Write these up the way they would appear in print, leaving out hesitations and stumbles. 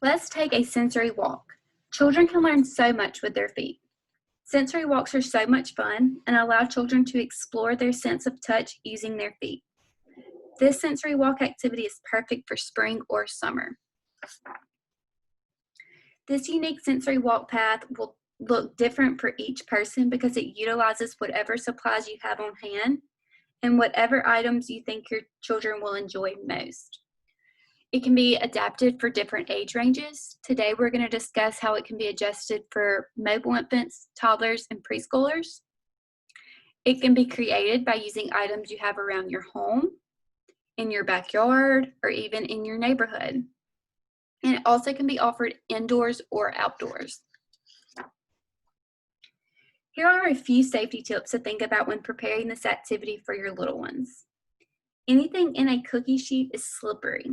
Let's take a sensory walk. Children can learn so much with their feet. Sensory walks are so much fun and allow children to explore their sense of touch using their feet. This sensory walk activity is perfect for spring or summer. This unique sensory walk path will look different for each person because it utilizes whatever supplies you have on hand and whatever items you think your children will enjoy most. It can be adapted for different age ranges. Today we're going to discuss how it can be adjusted for mobile infants, toddlers, and preschoolers. It can be created by using items you have around your home, in your backyard, or even in your neighborhood. And it also can be offered indoors or outdoors. Here are a few safety tips to think about when preparing this activity for your little ones. Anything in a cookie sheet is slippery,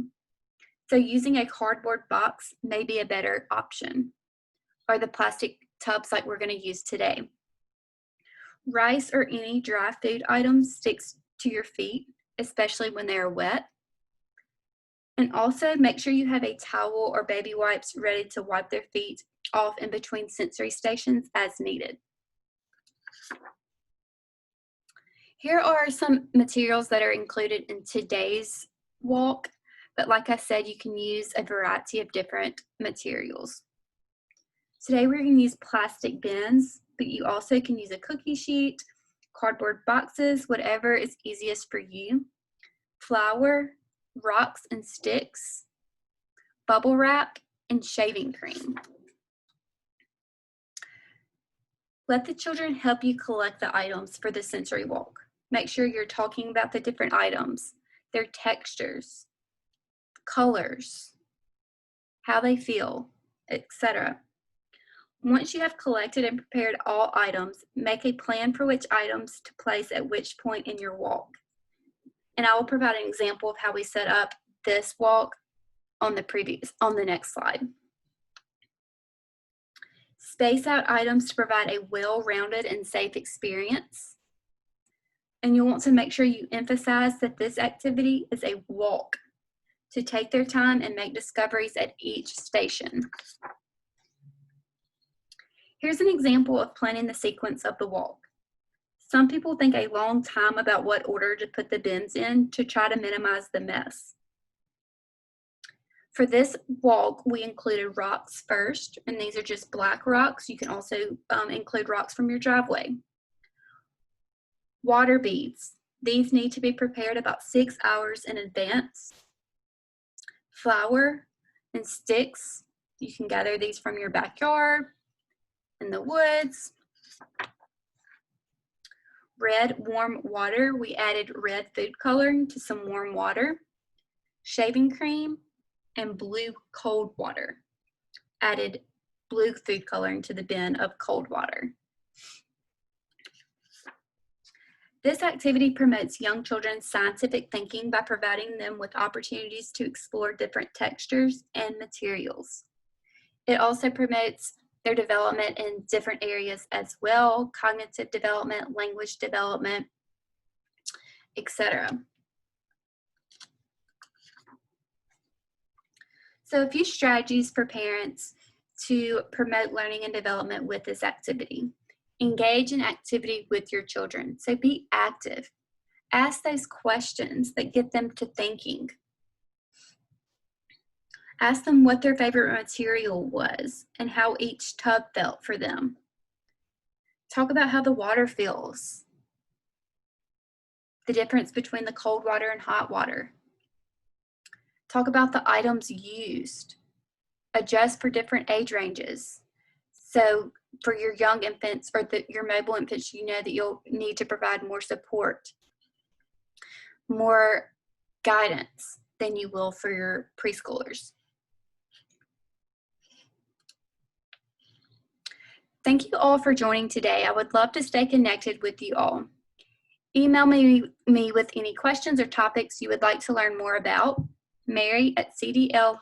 so using a cardboard box may be a better option, or the plastic tubs like we're going to use today. Rice or any dry food items sticks to your feet, especially when they are wet. And also make sure you have a towel or baby wipes ready to wipe their feet off in between sensory stations as needed. Here are some materials that are included in today's walk, but like I said, you can use a variety of different materials. Today we're going to use plastic bins, but you also can use a cookie sheet, cardboard boxes, whatever is easiest for you, flour, rocks and sticks, bubble wrap, and shaving cream. Let the children help you collect the items for the sensory walk. Make sure you're talking about the different items, their textures, colors, how they feel, etc. Once you have collected and prepared all items, make a plan for which items to place at which point in your walk. And I will provide an example of how we set up this walk on the next slide. Space out items to provide a well-rounded and safe experience. And you'll want to make sure you emphasize that this activity is a walk, to take their time and make discoveries at each station. Here's an example of planning the sequence of the walk. Some people think a long time about what order to put the bins in to try to minimize the mess. For this walk, we included rocks first, and these are just black rocks. You can also include rocks from your driveway. Water beads. These need to be prepared about 6 hours in advance. Flour and sticks. You can gather these from your backyard, in the woods. Red warm water. We added red food coloring to some warm water. Shaving cream and blue cold water. Added blue food coloring to the bin of cold water. This activity promotes young children's scientific thinking by providing them with opportunities to explore different textures and materials. It also promotes their development in different areas as well, cognitive development, language development, etc. So a few strategies for parents to promote learning and development with this activity. Engage in activity with your children. So be active. Ask those questions that get them to thinking. Ask them what their favorite material was and how each tub felt for them. Talk about how the water feels. The difference between the cold water and hot water. Talk about the items used. Adjust for different age ranges. So for your young infants or your mobile infants, you know that you'll need to provide more support, more guidance than you will for your preschoolers. Thank you all for joining today. I would love to stay connected with you all. Email me with any questions or topics you would like to learn more about, mary@cdl.org.